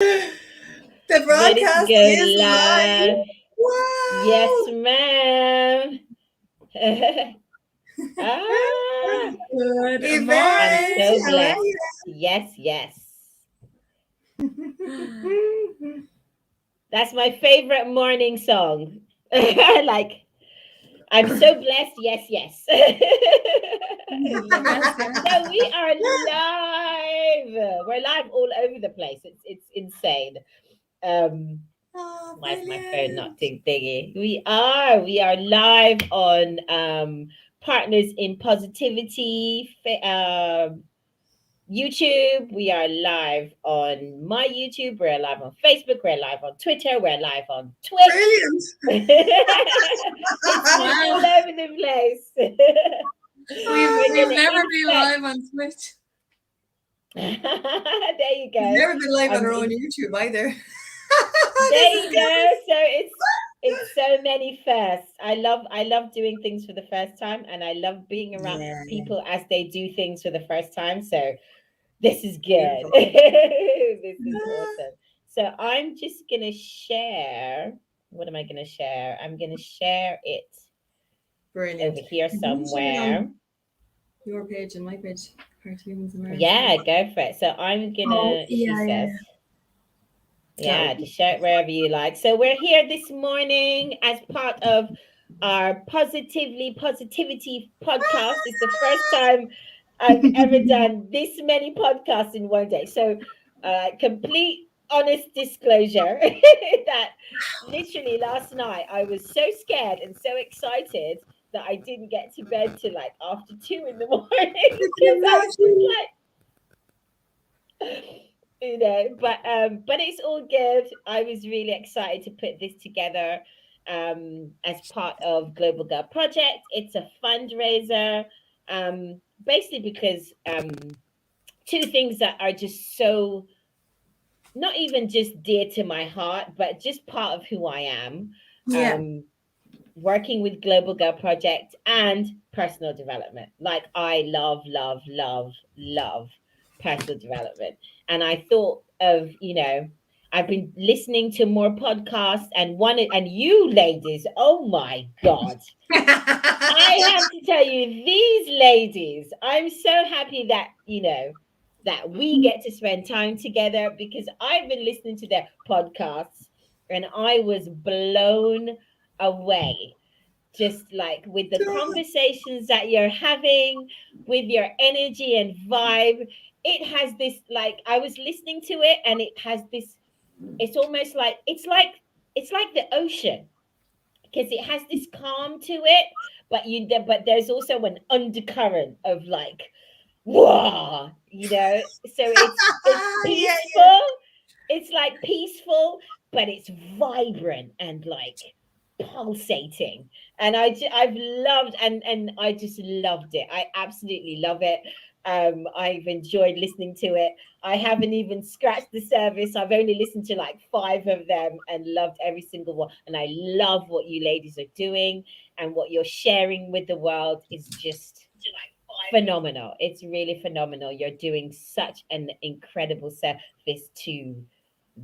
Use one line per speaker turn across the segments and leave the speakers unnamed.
The broadcast is live.
live.
Wow.
Yes, ma'am. ah,
Good
I'm
Yvette,
so
morning.
how are
blessed. Yes, yes.
you?
That's my favorite morning song. Like, I'm so blessed. Yes, yes.
Yes, yes.
So we are live. We're live all over the place. It's insane. Um,
Oh,
Why is my phone
brilliant.
not doing thingy? We are live on Partners in Positivity YouTube. We are live on my YouTube. We're live on Facebook. We're live on Twitter. We're live on Twitch.
Brilliant.
It's just
Wow.
all over the place.
We've
We're
we've
gonna
never been
infect.
live on Twitch.
There you
We've
go.
never been live on
I'm
our own
in,
YouTube either.
There
This is
you
good.
go. So it's so many firsts. I love doing things for the first time, and I love being around
Yeah,
people as they do things for the first time. So this is good.
beautiful.
This is awesome. So I'm just gonna share. What am I gonna share? I'm gonna share it
Brilliant.
over here
Can you share it
somewhere.
on your page and my page? Hearty Humans America.
Yeah, go for it. So I'm
Oh,
gonna. She
yeah, yeah,
says.
yeah.
That
Yeah,
would be
just share it wherever you like. So we're here this morning as part of our Positivity podcast. It's the first time I've ever done this many podcasts in one day. So complete honest disclosure that literally last night I was so scared and so excited that I didn't get to bed till like after 2 in the morning
I
because
can
I was just
imagine.
like but it's all good. I was really excited to put this together as part of Global Girl Project. It's a fundraiser, basically because two things that are just so not even just dear to my heart, but just part of who I am.
Yeah.
Um, Working with Global Girl Project and personal development. Like I love personal development. And I thought of, I've been listening to more podcasts and you ladies, oh my God. I have to tell you, these ladies, I'm so happy that, that we get to spend time together because I've been listening to their podcasts and I was blown away. Just like with the conversations that you're having, with your energy and vibe, it has this like I was listening to it and it has this, it's almost like it's like the ocean because it has this calm to it, but there's also an undercurrent of like, whoa, so it's
Yeah,
peaceful. It's like peaceful, but it's vibrant and like pulsating. And I've loved and I just loved it. I absolutely love it. I've enjoyed listening to it. I haven't even scratched the surface. I've only listened to like five of them and loved every single one. And I love what you ladies are doing and what you're sharing with the world is just phenomenal. It's really phenomenal. You're doing such an incredible service to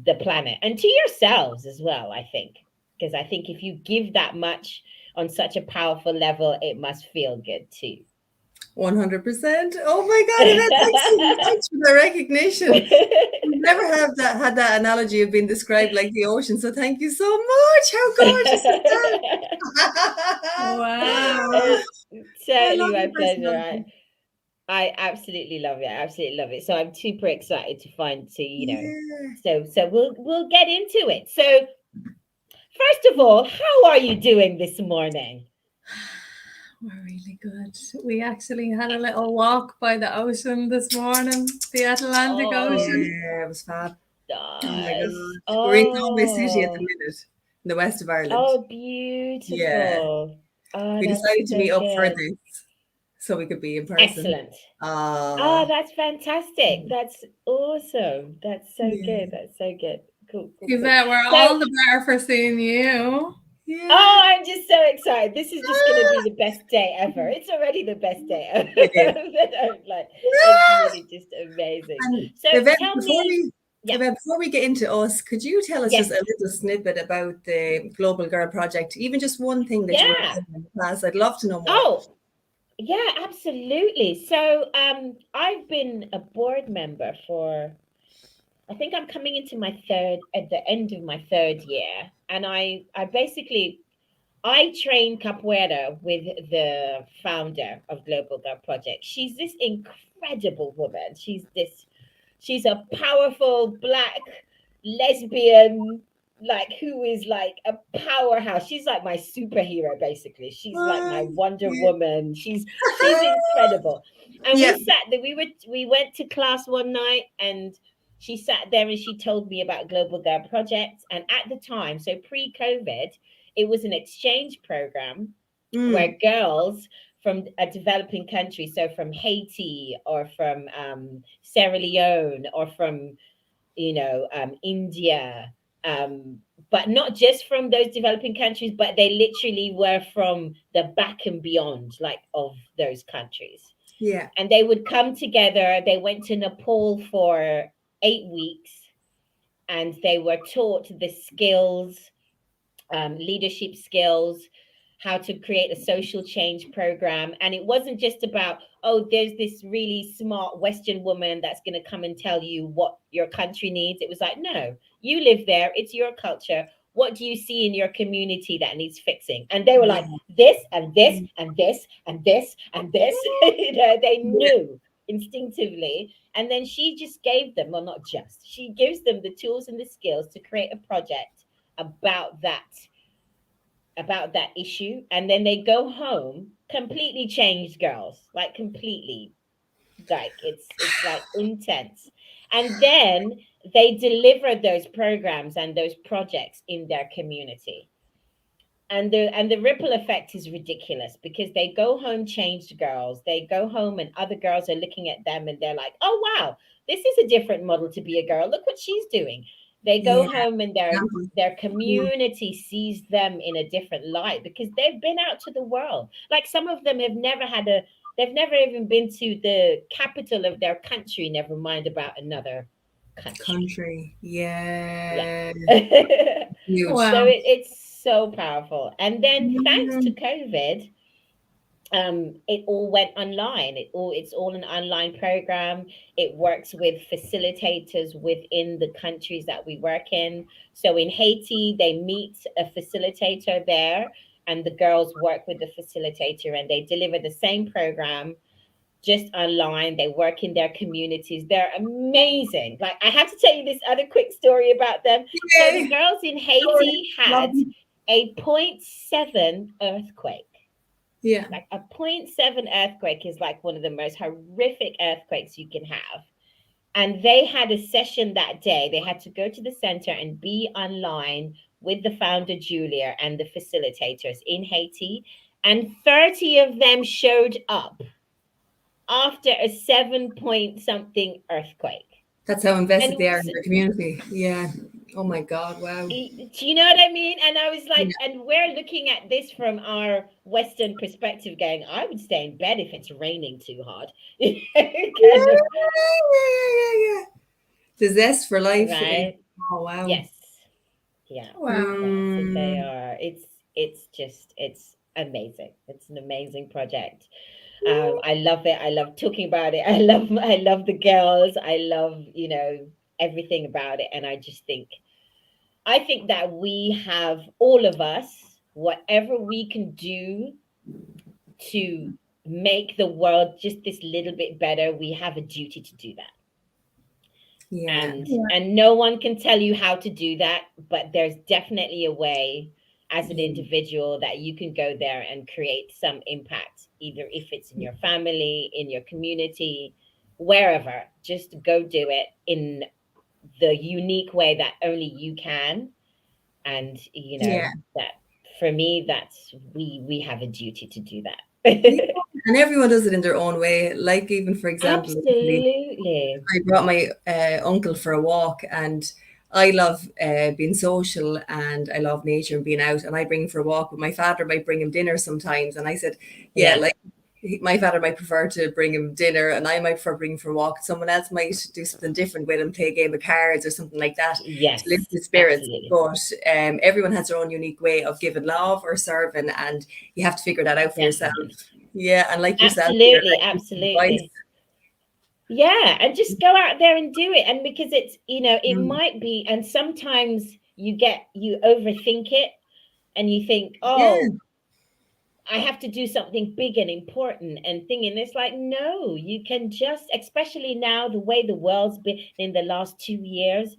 the planet and to yourselves as well, I think. Because I think if you give that much on such a powerful level, it must feel good too.
100%. Oh my God, Yvette, thanks for the recognition. We've never have that had that analogy of being described like the ocean, so thank you so much. How gorgeous is that?
Wow.
It's
I
certainly
love
my
your
pleasure.
personality.
I absolutely love it. I absolutely love it. So I'm super excited to find to
Yeah.
so we'll get into it. So first of all, how are you doing this morning?
We're really good. We actually had a little walk by the ocean this morning, the Atlantic
Oh,
Ocean.
Yeah, it was fab. Oh my
nice.
God. We're in Galway City at the
Oh,
minute, in the west of Ireland.
oh,
Yeah.
beautiful. Oh,
We
that's
decided to
so
meet up for
good.
this so we could be in person.
Excellent. Oh,
Ah,
that's fantastic. That's awesome. That's so good.
yeah.
That's so good. Cool, cool, cool.
Yvette, we're
So,
all the better for seeing you.
Yeah,
oh, I'm just so excited. This is just going to be the best day ever. It's already the best day ever.
it is.
That I'm like, it's really just amazing.
And
So
Yvette,
tell
before
me,
we
Yeah.
Before we get into us, could you tell us
Yes.
just a little snippet about the Global Girl Project? Even just one thing that you were
Yeah.
doing in the past. I'd love to know more.
Oh, yeah, absolutely. So I've been a board member for, I think I'm coming into my at the end of my third year. And I basically, I train capoeira with the founder of Global Girl Project. She's this incredible woman. She's a powerful Black lesbian, like, who is like a powerhouse. She's like my superhero, basically. She's like my Wonder Woman. She's incredible. And
Yeah.
we went to class one night, and she sat there and she told me about Global Girl Project. And at the time, so pre-COVID, it was an exchange program where girls from a developing country, so from Haiti or from Sierra Leone or from, India, but not just from those developing countries, but they literally were from the back and beyond, like, of those countries.
Yeah.
And they would come together. They went to Nepal for 8 weeks, and they were taught the skills, leadership skills, how to create a social change program. And it wasn't just about, oh, there's this really smart Western woman that's going to come and tell you what your country needs. It was like, no, you live there. It's your culture. What do you see in your community that needs fixing? And they were like, this and this and this and this and this. They knew instinctively. And then she just gave them, well, not just, she gives them the tools and the skills to create a project about that issue. And then they go home completely changed girls, like completely, like it's like intense. And then they deliver those programs and those projects in their community. And the ripple effect is ridiculous, because they go home changed girls. They go home and other girls are looking at them and they're like, oh wow, this is a different model to be a girl. Look what she's doing. They go home and their community sees them in a different light, because they've been out to the world. Like, some of them they've never even been to the capital of their country, never mind about another country.
Yeah.
Wow.
So it's so powerful. And then thanks to COVID, it all went online. It's all an online program. It works with facilitators within the countries that we work in. So in Haiti, they meet a facilitator there, and the girls work with the facilitator, and they deliver the same program just online. They work in their communities. They're amazing. Like, I have to tell you this other quick story about them. So the girls in Haiti had a 0.7 earthquake.
Yeah.
Like, a 0.7 earthquake is like one of the most horrific earthquakes you can have. And they had a session that day. They had to go to the center and be online with the founder, Julia, and the facilitators in Haiti. And 30 of them showed up after a 7 point something earthquake.
That's how invested
And
they are in their community. Yeah. Oh my God. Wow.
do you know what I mean? And I was like, and we're looking at this from our Western perspective, going, I would stay in bed if it's raining too hard.
Yeah. The zest for life.
Right?
Oh wow.
Yes. Yeah.
Wow.
So they are. It's amazing. It's an amazing project. I love it. I love talking about it. I love the girls. I love, everything about it. And I think that we have, all of us, whatever we can do to make the world just this little bit better, we have a duty to do that.
Yeah.
And no one can tell you how to do that, but there's definitely a way as an individual that you can go there and create some impact, either if it's in your family, in your community, wherever. Just go do it in the unique way that only you can. And that, for me, that's we have a duty to do that.
And everyone does it in their own way. Like, even for example,
Absolutely.
I brought my uncle for a walk, and I love being social, and I love nature and being out, and I bring him for a walk. But my father might bring him dinner sometimes, and I said, like, my father might prefer to bring him dinner, and I might prefer bringing him for a walk. Someone else might do something different with him, play a game of cards or something like that.
Yes,
To lift the spirits.
absolutely.
But everyone has their own unique way of giving love or serving, and you have to figure that out for yourself. Yeah, and like yourself,
Absolutely, absolutely. Yeah, and just go out there and do it. And because it's, it might be, and sometimes you overthink it and you think, oh, I have to do something big and important and thinking. It's like, no, you can just, especially now, the way the world's been in the last 2 years,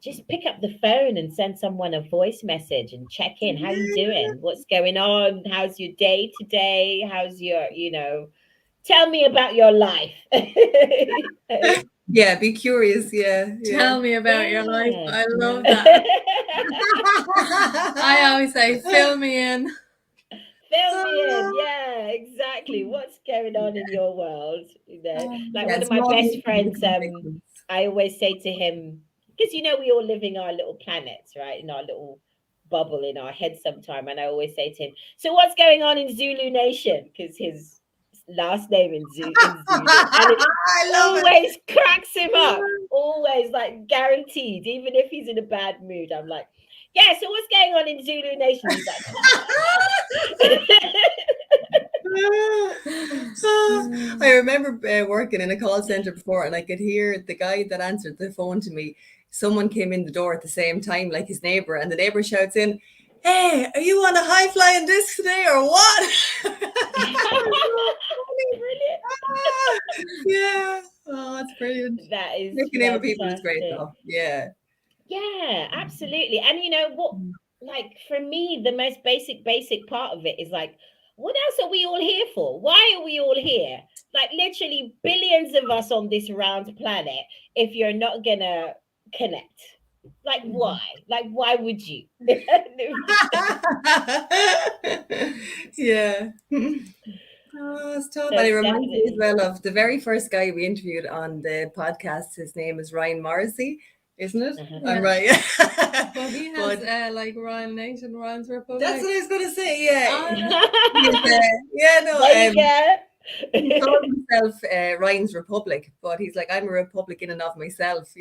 just pick up the phone and send someone a voice message and check in. How you doing? What's going on? How's your day today? How's your, tell me about your life.
Yeah, be curious. Yeah.
Tell me about your life. I love that. I always say, fill me in.
Fill me in. Yeah, exactly. What's going on in your world? Like one of my best friends, I always say to him, because we all live in our little planets, right? In our little bubble in our head sometime. And I always say to him, so what's going on in Zulu Nation? Because his last name in Zulu. And it always cracks him up. Always, like, guaranteed. Even if he's in a bad mood, I'm like, yeah, so what's going on in Zulu Nation? He's like,
I remember working in a call center before, and I could hear the guy that answered the phone to me. Someone came in the door at the same time, like his neighbor, and the neighbor shouts in, "Hey, are you on a high flying disc today or what?"
Brilliant.
Yeah. Oh, that's brilliant.
That is
making name of people is great though. Yeah.
Yeah, absolutely. And what, like, for me, the most basic part of it is like, what else are we all here for? Why are we all here? Like, literally billions of us on this round planet, if you're not gonna connect. Like, why? Like, why would you?
Yeah. Oh, stop. And it reminds me as well of the very first guy we interviewed on the podcast. His name is Ryan Morrissey, isn't it? I'm right.
Well, he has like Royal Nation, Ryan's Republic.
That's what I was going to say. Yeah. He calls himself Ryan's Republic, but he's like, I'm a Republic in and of myself,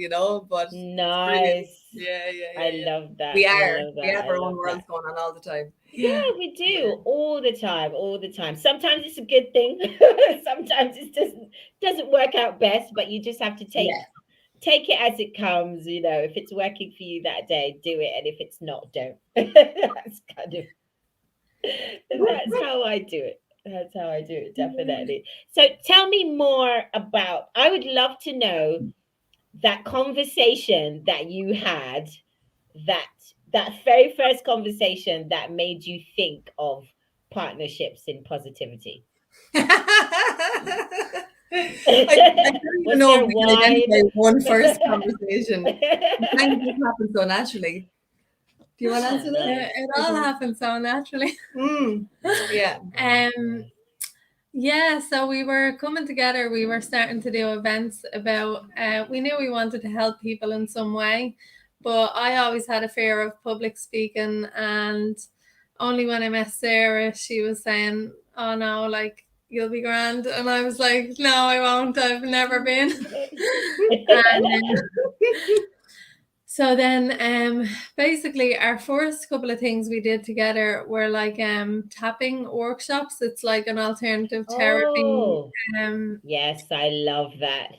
But
nice.
Yeah.
I love that.
We have our own worlds going on all the time.
Yeah, we do all the time. Sometimes it's a good thing. Sometimes it doesn't work out best, but you just have to take it as it comes. If it's working for you that day, do it, and if it's not, don't. That's how I do it. That's how I do it, definitely. So tell me more about, I would love to know that conversation that you had, that very first conversation that made you think of partnerships in positivity.
I don't even know if we can identify one first conversation. It kind of just happened so naturally. Do you want to answer that?
It all happened so naturally.
Yeah.
Yeah, so we were coming together. We were starting to do events about, we knew we wanted to help people in some way, but I always had a fear of public speaking. And only when I met Sarah, she was saying, oh no, like, you'll be grand. And I was like, no, I won't. I've never been. So then basically our first couple of things we did together were like tapping workshops. It's like an alternative therapy.
Yes, I love that.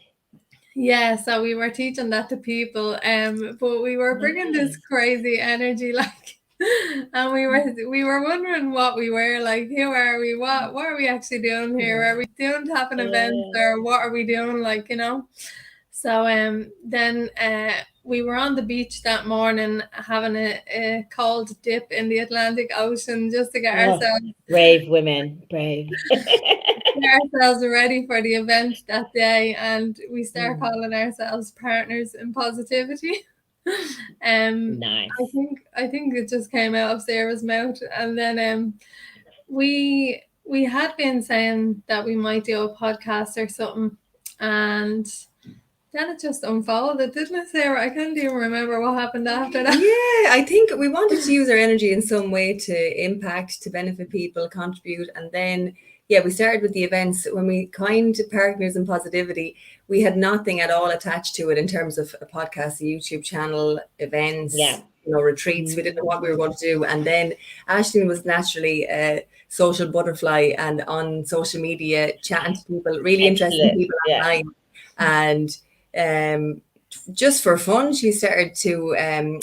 Yeah, so we were teaching that to people, but we were bringing this crazy energy, like, and we were wondering what we were, like, who are we, what are we actually doing here? Are we doing tapping events, or what are we doing, like, So then we were on the beach that morning having a cold dip in the Atlantic Ocean just to get ourselves...
Brave women, brave.
Get ourselves ready for the event that day, and we start calling ourselves Partners in Positivity.
Nice.
I think it just came out of Sarah's mouth, and then we had been saying that we might do a podcast or something, and then it just unfolded, didn't it, Sarah? I can't even remember what happened after that.
Yeah, I think we wanted to use our energy in some way to impact, to benefit people, contribute, and then yeah, we started with the events. When we coined Partners in Positivity, we had nothing at all attached to it in terms of a podcast, a YouTube channel, events,
Yeah.
retreats. We didn't know what we were going to do. And then Ashley was naturally a social butterfly and on social media, chatting to people, really interesting
Excellent.
people
Yeah.
online. And just for fun, she started to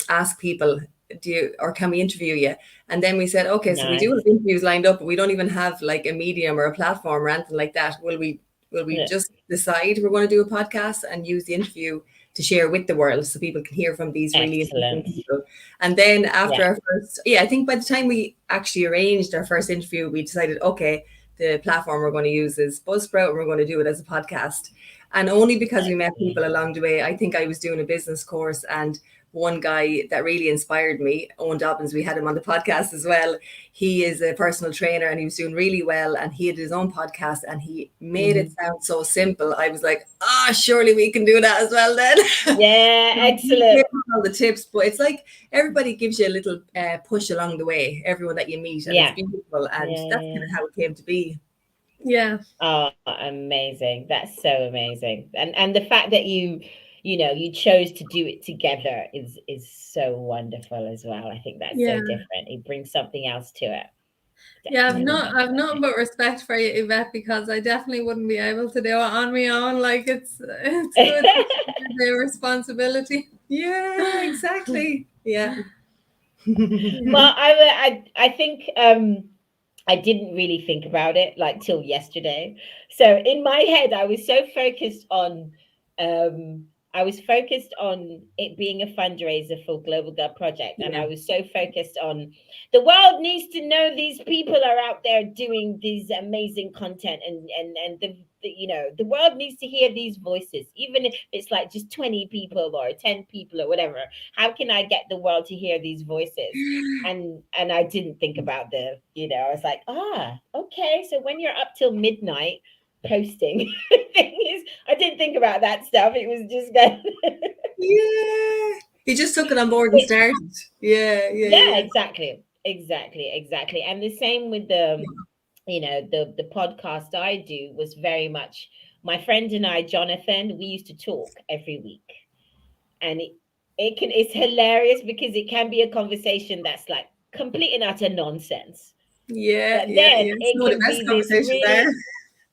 ask people, can we interview you? And then we said, okay, so we do
Nice.
have interviews lined up, but we don't even have like a medium or a platform or anything like that. Will we
Yeah.
just decide we're going to do a podcast and use the interview to share with the world so people can hear from these really interesting
Excellent.
people? And then after
Yeah.
our first, I think by the time we actually arranged our first interview, we decided, okay, the platform we're going to use is Buzzsprout and we're going to do it as a podcast. And only because we met people along the way. I think I was doing a business course, and one guy that really inspired me, Owen Dobbins, we had him on the podcast as well. He is a personal trainer and he was doing really well, and he had his own podcast and he made it sound so simple. I was like, surely we can do that as well then.
Yeah, excellent.
All the tips, but it's like everybody gives you a little push along the way, everyone that you meet, and
Yeah.
it's beautiful, and that's kind of how it came to be.
Yeah.
Oh, amazing. That's so amazing. And the fact that you chose to do it together is so wonderful as well. I think that's so different. It brings something else to it.
Yeah, I've nothing but respect for you, Yvette, because I definitely wouldn't be able to do it on my own. Like it's good the responsibility.
Yeah, exactly. Yeah.
Well, I think I didn't really think about it like till yesterday. So in my head, I was so focused on it being a fundraiser for Global Girl Project, and I was so focused on the world needs to know these people are out there doing these amazing content, and the world needs to hear these voices, even if it's like just 20 people or 10 people or whatever. How can I get the world to hear these voices? And I didn't think about I was like, okay, so when you're up till midnight posting thing is, I didn't think about that stuff. It was just going
yeah, he just took it on board and started. Yeah,
exactly. And the same with the the podcast I do was very much my friend and I, Jonathan, we used to talk every week, and it's hilarious because it can be a conversation that's like complete and utter nonsense. But then it
Some of the
can
best
be this
conversations
really,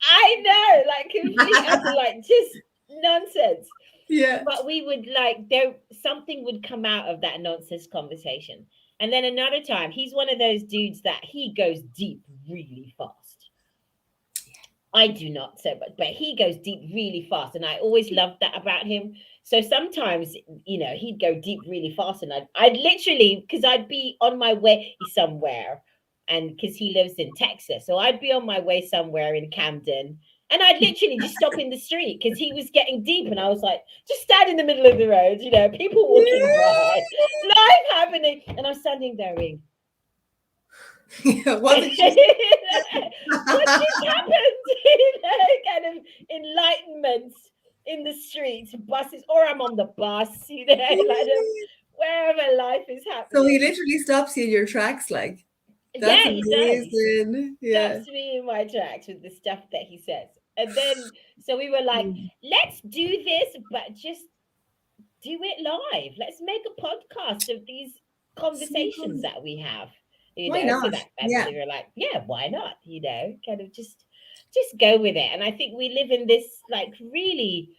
I know, like complete utter, like just nonsense.
Yeah.
But we would something would come out of that nonsense conversation. And then another time, he's one of those dudes that he goes deep really fast. I do not so much, but he goes deep really fast. And I always loved that about him. So sometimes, he'd go deep really fast, and I'd literally, because I'd be on my way somewhere, and because he lives in Texas, so I'd be on my way somewhere in Camden, and I'd literally just stop in the street because he was getting deep, and I was like, just stand in the middle of the road, people walking by, life happening, and I'm standing there going, what just happened? Kind of enlightenment in the streets, buses, or I'm on the bus, wherever life is happening.
So he literally stops you in your tracks, like. That's amazing.
Stops me in my tracks with the stuff that he says. And then, so we were like, let's do this, but just do it live. Let's make a podcast of these conversations that we have.
Why not?
So we were like, why not? Kind of just go with it. And I think we live in this like really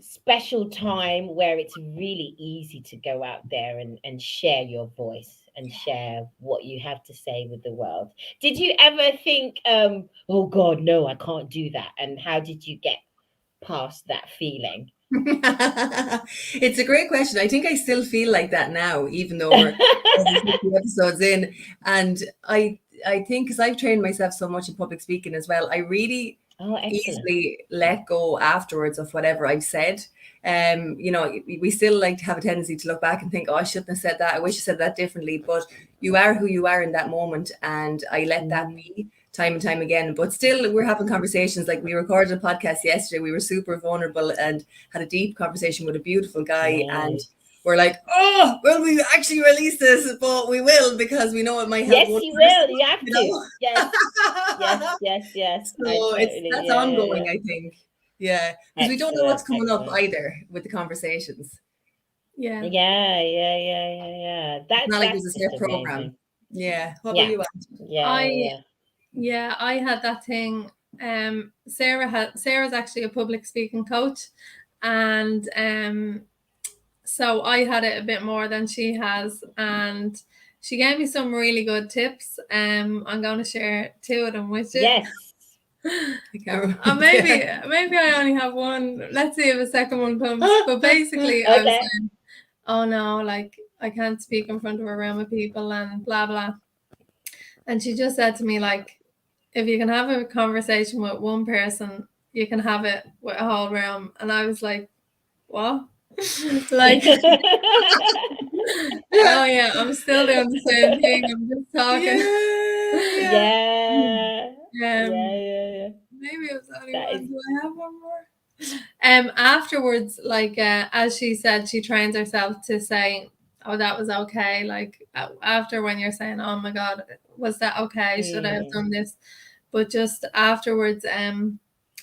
special time where it's really easy to go out there and share your voice and share what you have to say with the world. Did you ever think, oh God, no, I can't do that? And how did you get past that feeling?
It's a great question. I think I still feel like that now, even though we're 50 episodes in. And I think because I've trained myself so much in public speaking as well, I really easily let go afterwards of whatever I've said. We still like to have a tendency to look back and think, I shouldn't have said that. I wish I said that differently. But you are who you are in that moment. And I let that be time and time again. But still, we're having conversations. Like we recorded a podcast yesterday. We were super vulnerable and had a deep conversation with a beautiful guy. And we're like, oh, will we actually release this? But we will, because we know it might help
Yes,
one
you
person,
will. You have
you
to.
know?
Yes, yes. I
So
totally,
that's
yeah,
ongoing, I think. Yeah, because we don't know what's coming up
excellent.
either with the conversations.
Yeah.
Yeah.
It's not like there's
That's
a
just
set program.
amazing.
Yeah. What about
Yeah,
you, Ange?
I had that thing. Sarah's actually a public speaking coach, and so I had it a bit more than she has, and she gave me some really good tips. I'm going to share 2 of them with you.
Yes.
I can't remember.
Maybe I only have one. Let's see if a second one comes. But basically, I was
Okay.
saying, oh no, like I can't speak in front of a room of people and blah blah. And she just said to me, like, if you can have a conversation with one person, you can have it with a whole room. And I was like, what? Like, oh yeah, I'm still doing the same thing. I'm just talking.
Yeah.
Maybe it was only
That
one.
is,
Do I have one more? Afterwards, like as she said, she trains herself to say, oh, that was okay. Like after, when you're saying, oh my God, was that okay? Should I have done this? But just afterwards,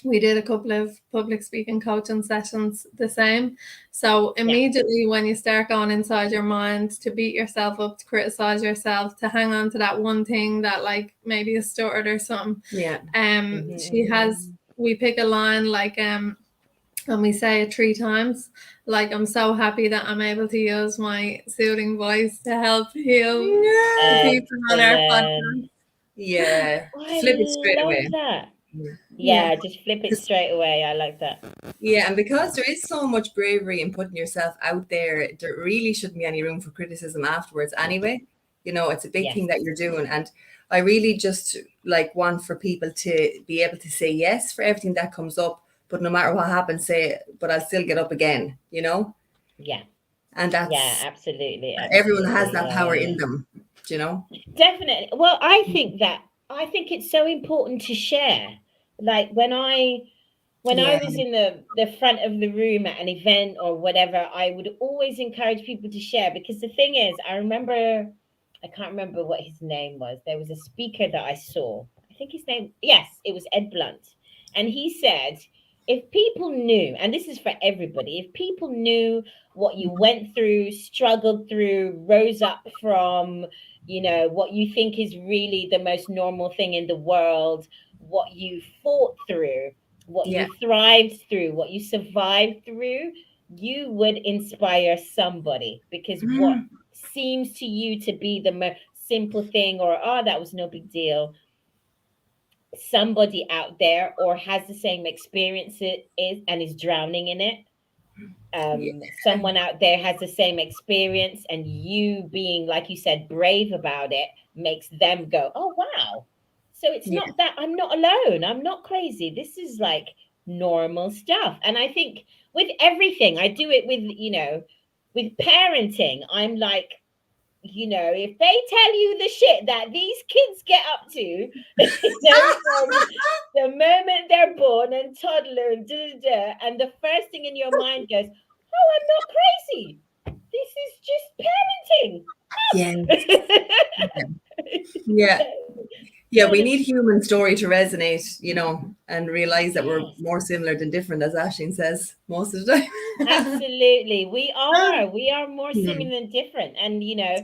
we did a couple of public speaking coaching sessions the same. So immediately when you start going inside your mind to beat yourself up, to criticize yourself, to hang on to that one thing that like maybe you stuttered or something. We pick a line like and we say it 3 times. Like, I'm so happy that I'm able to use my soothing voice to help heal the people on our podcast.
Yeah. Flip it straight away.
That. Yeah, just flip it straight away. I like that.
Yeah, and because there is so much bravery in putting yourself out there, there really shouldn't be any room for criticism afterwards anyway. You know, it's a big thing that you're doing. And I really just like want for people to be able to say yes for everything that comes up, but no matter what happens, say, but I'll still get up again, you know?
Yeah.
And that's
absolutely.
Everyone has that power in them, you know?
Definitely. Well, I think it's so important to share. Like when I was in the front of the room at an event or whatever, I would always encourage people to share, because the thing is, I can't remember what his name was. There was a speaker that I saw. I think his name, yes, it was Ed Blunt. And he said, if people knew, and this is for everybody, if people knew what you went through, struggled through, rose up from, you know, what you think is really the most normal thing in the world, what you fought through, what you thrived through, what you survived through, you would inspire somebody, because what seems to you to be the most simple thing, or oh, that was no big deal, somebody out there or has the same experience and is drowning in it. Someone out there has the same experience, and you being, like you said, brave about it makes them go, oh wow, so it's not that I'm not alone, I'm not crazy, this is like normal stuff. And I think with everything, I do it with, you know, with parenting, I'm like, you know, if they tell you the shit that these kids get up to, you know, from the moment they're born and toddler and and the first thing in your mind goes, oh, I'm not crazy, this is just parenting.
We need human story to resonate, you know, and realize that we're more similar than different, as Aisling says most of the time.
Absolutely, we are more similar than different. And you know,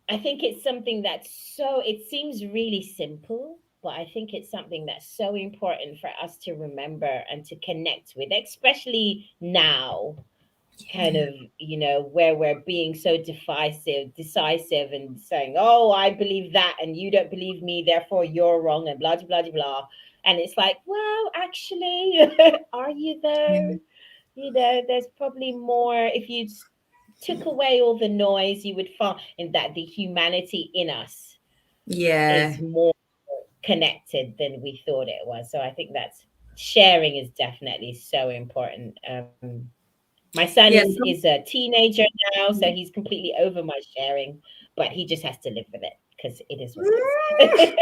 I think it's something it seems really simple, but I think it's something that's so important for us to remember and to connect with, especially now, kind of, you know, where we're being so decisive and saying, oh, I believe that and you don't believe me, therefore you're wrong, and blah blah blah blah. And it's like, well, actually, are you though? You know, there's probably more. If you took away all the noise, you would find that the humanity in us is more connected than we thought it was. So I think that's sharing is definitely so important. My son is a teenager now, so he's completely over my sharing, but he just has to live with it because it is what it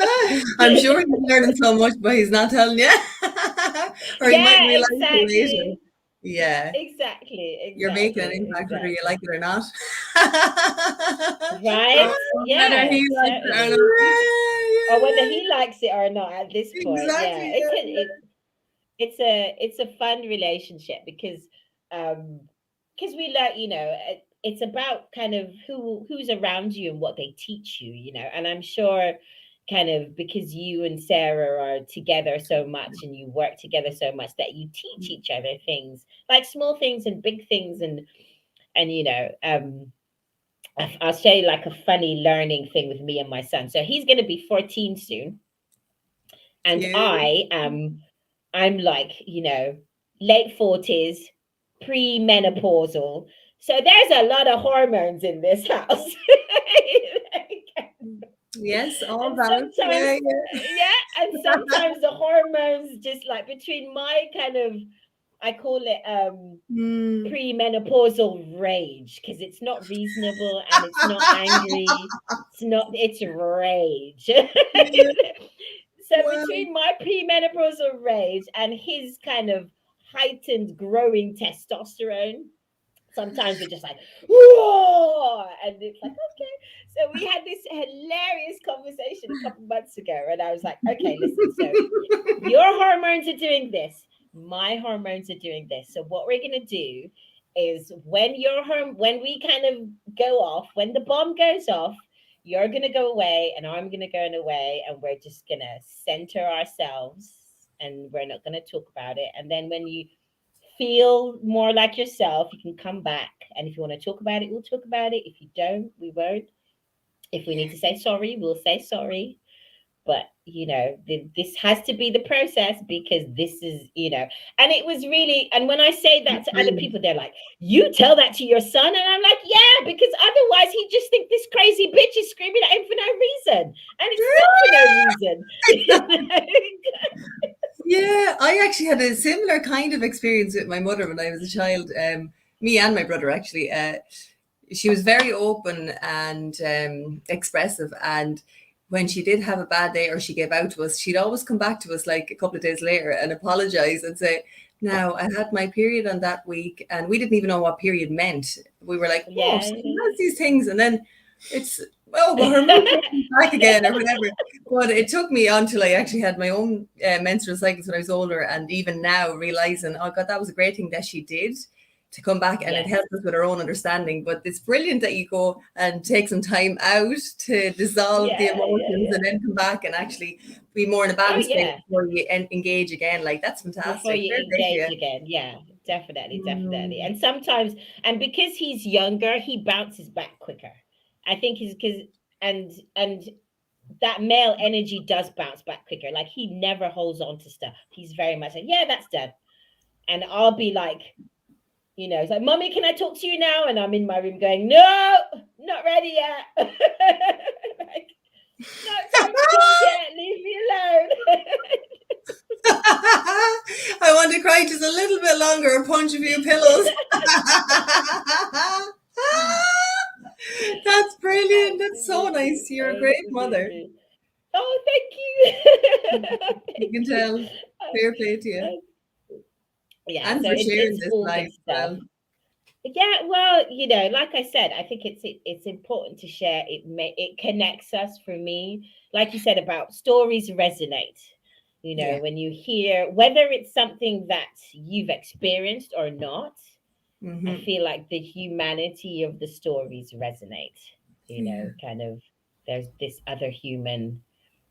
is. I'm sure he's learning so much, but he's not telling you. Or he might realize it later. Yeah.
Exactly.
You're making an impact whether you like it or not.
Right?
Whether
Yeah,
he likes it or
totally.
not.
Or whether he likes it or not at this point. Yeah.
Exactly.
It's a fun relationship because we like, it's about kind of who's around you and what they teach you, and I'm sure kind of because you and Sarah are together so much and you work together so much that you teach each other things, like small things and big things, and I'll show you like a funny learning thing with me and my son. So he's going to be 14 soon, and
Cute.
I'm like, late 40s, pre-menopausal. So there's a lot of hormones in this house.
Yes, all
And
valid.
sometimes,
Yeah, yeah.
yeah, and sometimes the hormones just like between my kind of, I call it
Mm.
premenopausal rage, because it's not reasonable and it's not angry. It's rage. So
Wow.
between my premenopausal rage and his kind of heightened growing testosterone, sometimes we're just like, whoa, and it's like, okay. So we had this hilarious conversation a couple months ago, and I was like, okay, listen, so your hormones are doing this, my hormones are doing this. So what we're gonna do is when we kind of go off, when the bomb goes off, you're gonna go away and I'm gonna go away, and we're just gonna center ourselves and we're not gonna talk about it. And then when you feel more like yourself, you can come back. And if you want to talk about it, we'll talk about it. If you don't, we won't. If we need to say sorry, we'll say sorry. But this has to be the process, because this is, and it was really, and when I say that to other
Brilliant.
people, they're like, you tell that to your son? And I'm like, yeah, because otherwise he just think this crazy bitch is screaming at him for no reason, and it's not for no reason.
Yeah, I actually had a similar kind of experience with my mother when I was a child. Me and my brother actually. She was very open and expressive, and when she did have a bad day or she gave out to us, she'd always come back to us like a couple of days later and apologize and say, "Now I had my period on that week," and we didn't even know what period meant. We were like, "Oh,
Yeah.
she has these things," and then it's, well, her mood comes back again or whatever. But it took me until I actually had my own menstrual cycles when I was older, and even now realizing, oh God, that was a great thing that she did to come back, and it
Yes.
helped us with our own understanding. But it's brilliant that you go and take some time out to dissolve the
Yeah, yeah,
emotions
yeah.
and then come back and actually be more in a
Oh
balanced place
yeah.
before you engage again. Like, that's
Before
fantastic.
you
Fair play to
engage
you.
again. Yeah, definitely, definitely.
Mm.
And sometimes, and because he's younger, he bounces back quicker. I think he's because and that male energy does bounce back quicker. Like he never holds on to stuff. He's very much like, yeah, that's done. And I'll be like, it's like, Mommy, can I talk to you now? And I'm in my room going, no, not ready yet. Like, not time to talk yet. Leave me alone.
I want to cry just a little bit longer or punch a few pillows. That's brilliant. That's so nice.
Absolutely,
You're a great mother.
absolutely. Oh, thank you.
You
Thank
can
you.
tell. Fair play to you.
Yeah,
And
so
for sharing
it's
this
all
life
good
as
stuff.
well.
Yeah, well, like I said, I think it's important to share. It connects us. For me, like you said, about stories resonate.
Yeah.
When you hear, whether it's something that you've experienced or not, I
Mm-hmm.
feel like the humanity of the stories resonate.
Yeah.
Kind of, there's this other human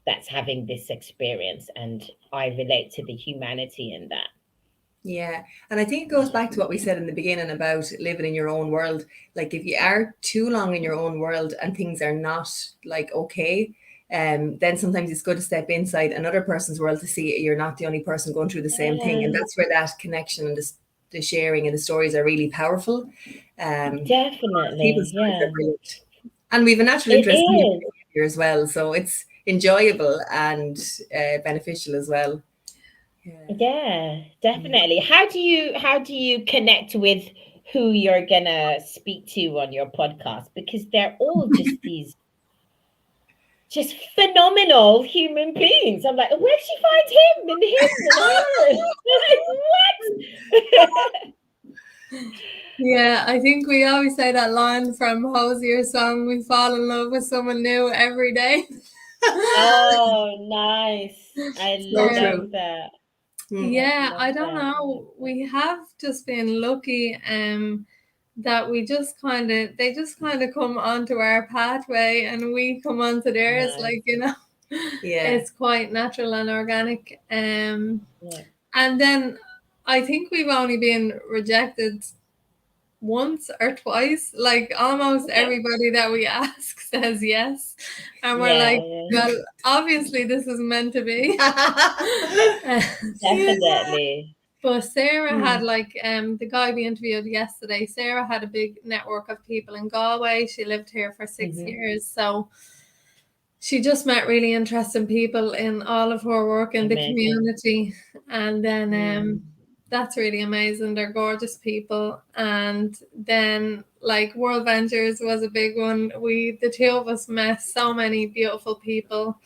that's having this experience, and I relate to the humanity in that.
Yeah. And I think it goes back to what we said in the beginning about living in your own world. Like, if you are too long in your own world and things are not like okay, then sometimes it's good to step inside another person's world to see you're not the only person going through the same thing. And
Yeah,
that's where that connection and the sharing and the stories are really powerful. People's
definitely.
stories are
Yeah,
brilliant. And we have a natural
it
interest in human
is.
behavior as well. So it's enjoyable and beneficial as well. Yeah.
Yeah, definitely. How do you connect with who you're gonna speak to on your podcast? Because they're all just these just phenomenal human beings. I'm like, where'd she find him and her? Like, what?
Yeah, I think we always say that line from Hosier's song, we fall in love with someone new every day.
Oh, nice. I
So
love
true.
that.
Mm.
I
Yeah,
love
I don't
that.
know. We have just been lucky that we just they just kind of come onto our pathway and we come onto theirs,
Nice.
like, you know.
Yeah.
It's quite natural and organic.
Yeah.
And then I think we've only been rejected once or twice. Like almost
Okay.
everybody that we ask says yes. And we're
Yeah,
like,
yeah,
well, obviously this is meant to be.
Yeah.
definitely.
But Sarah had
Mm.
like the guy we interviewed yesterday, Sarah had a big network of people in Galway. She lived here for 6
Hmm.
years. So she just met really interesting people in all of her work in the
Amazing.
community. And then
Mm.
that's really amazing. They're gorgeous people. And then like World Ventures was a big one. The two of us met so many beautiful people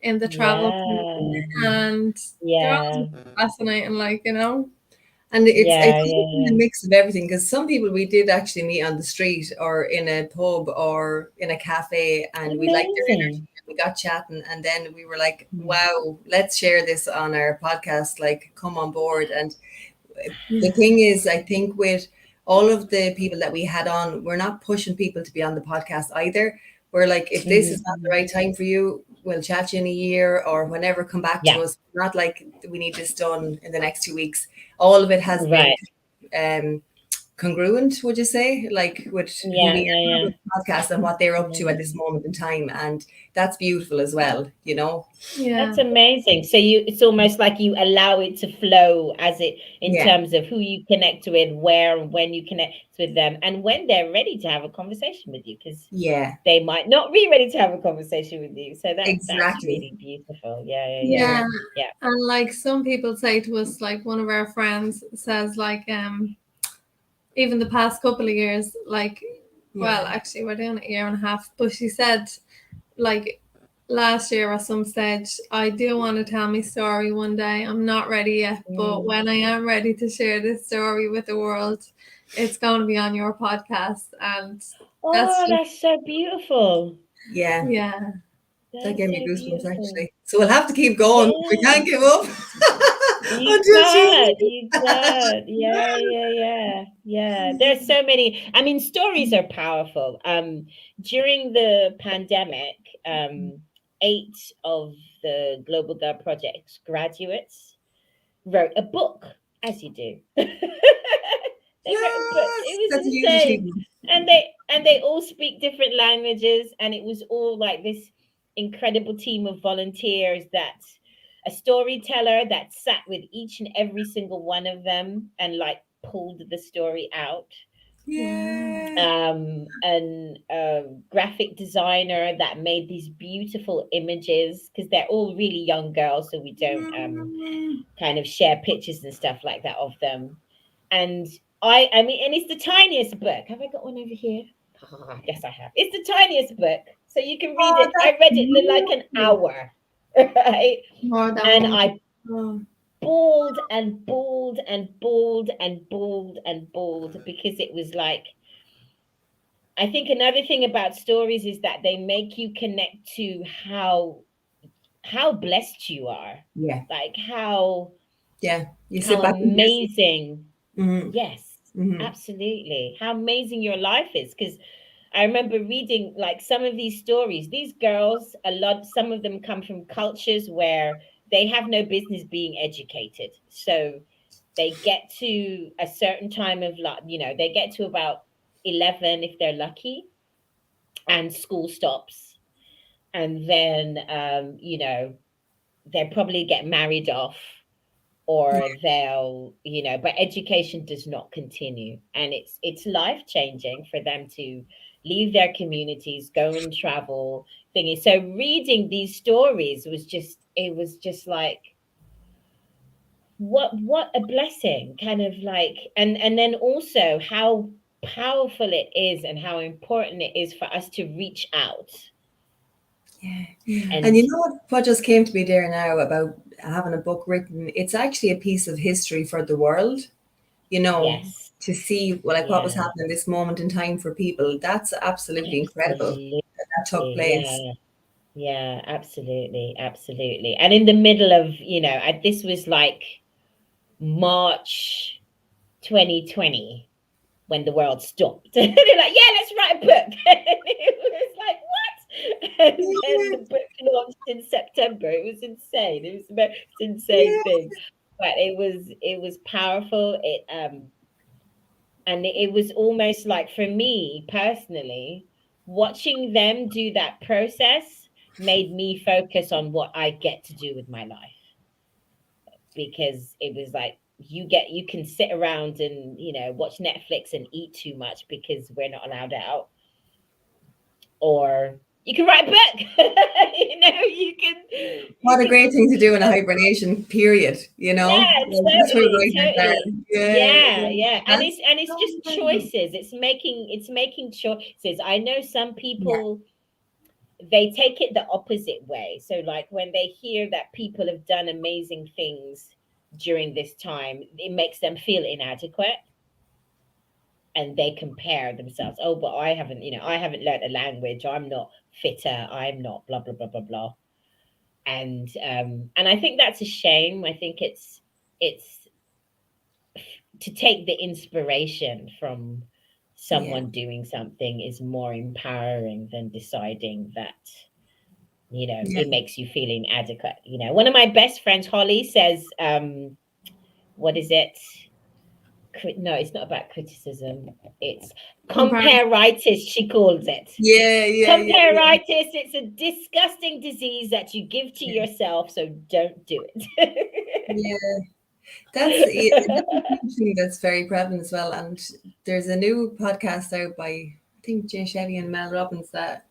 in the travel
Yeah.
and they're
Yeah.
always fascinating, like, you know.
And it's
Yeah, yeah,
a
yeah.
mix of everything, because some people we did actually meet on the street or in a pub or in a cafe, and we liked their energy.
Amazing.
We got chatting, and then we were like,
Mm.
"Wow, let's share this on our podcast. Like, come on board." And the
Yeah.
thing is, I think with all of the people that we had on, we're not pushing people to be on the podcast either. We're like, if this is
Hmm.
not the right time for you, we'll chat you in a year or whenever, come back to
Yeah.
us. Not like we need this done in the next 2 weeks. All of it has been
Right.
um, congruent, would you say, like with who
Yeah,
we
yeah,
are
yeah.
with the podcast and what they're up to at this
Amazing.
moment in time. And that's beautiful as well, you know?
Yeah.
That's amazing. So it's almost like you allow it to flow as it in
Yeah,
terms of who you connect with, where and when you connect with them, and when they're ready to have a conversation with you, because
yeah,
they might not be ready to have a conversation with you. So that's
exactly.
really beautiful. Yeah, yeah, yeah.
Yeah,
Yeah.
Yeah.
And like some people say to us, like one of our friends says, like, even the past couple of years, like, well,
yeah.
actually, we're doing a year and a half, but she said, like, last year at some stage, I do want to tell my story one day. I'm not ready yet, but
Mm.
when I am ready to share this story with the world, it's going to be on your podcast. And that's
Oh,
just,
that's so beautiful.
Yeah,
yeah.
that
That's
gave me
so
goosebumps
beautiful.
actually. So we'll have to keep going. We
Yeah.
can't give up
You
until
can't,
she.
you can't. Yeah, yeah, yeah, yeah. There's so many. I mean, stories are powerful. During the pandemic, 8 of the Global Girl Project's graduates wrote a book, as you do. They wrote a book.
Yes,
It
that's a
was
huge
insane,
achievement.
and they all speak different languages, and it was all like this incredible team of volunteers that a storyteller that sat with each and every single one of them and like pulled the story out,
Wow.
Yeah.
and graphic designer that made these beautiful images, because they're all really young girls, so we don't
Mm.
kind of share pictures and stuff like that of them. And I mean, and it's the tiniest book. Have I got one over here? Ah, yes, I have. It's the tiniest book, so you can read
Oh,
it. I
that's
read it in like an
beautiful.
hour, right?
More than
And
one.
I
Oh,
bawled and bawled and bawled and bawled and bawled, because it was like, I think another thing about stories is that they make you connect to how blessed you are,
Yeah,
like
yeah. You
how
sit back and listen.
amazing.
Hmm.
Yes,
Hmm.
absolutely. How amazing your life is. Because I remember reading like some of these stories. These girls, some of them come from cultures where they have no business being educated. So they get to a certain time of life, they get to about 11 if they're lucky, and school stops. And then, they'll probably get married off, or they'll, but education does not continue, and it's life changing for them to leave their communities, go and travel thingy. So reading these stories was just like, what a blessing, kind of like. And then also how powerful it is and how important it is for us to reach out.
Yeah. And
And
you know what just came to me there now about having a book written? It's actually a piece of history for the world. You know,
yes,
to see like what was
Yeah.
happening this moment in time for people. That's absolutely incredible
Absolutely.
that took place.
Yeah. Yeah, absolutely. Absolutely. And in the middle of, this was like March 2020 when the world stopped. They're like, yeah, let's write a book. And it was like, what? And then the book launched in September. It was insane. It was the most insane
Yeah,
thing. But it was powerful. And it was almost like, for me personally, watching them do that process made me focus on what I get to do with my life, because it was like, you can sit around and watch Netflix and eat too much because we're not allowed out, or you can write a book. You
what a
can
great thing to do in a hibernation period,
Yeah,
Like, that's where
totally,
we're going to
totally.
Yeah,
Yeah, yeah. And
that's
it's
so
just
incredible.
choices. It's making choices. I know some
Yeah,
people, they take it the opposite way. So like when they hear that people have done amazing things during this time, it makes them feel inadequate, and they compare themselves. Oh, but I haven't learned a language, I'm not fitter, I'm not blah blah blah blah blah. And I think that's a shame. I think it's to take the inspiration from
yeah,
someone doing something is more empowering than deciding that
yeah.
it makes you feel inadequate. One of my best friends, Holly, says, what is it? No, it's not about criticism. It's comparitis, she calls it.
Yeah, yeah, yeah, yeah,
Comparitis, it's a disgusting disease that you give to
yeah.
yourself, so don't do it.
Yeah. That's a huge thing that's very prevalent as well. And there's a new podcast out by, I think, Jay Shetty and Mel Robbins that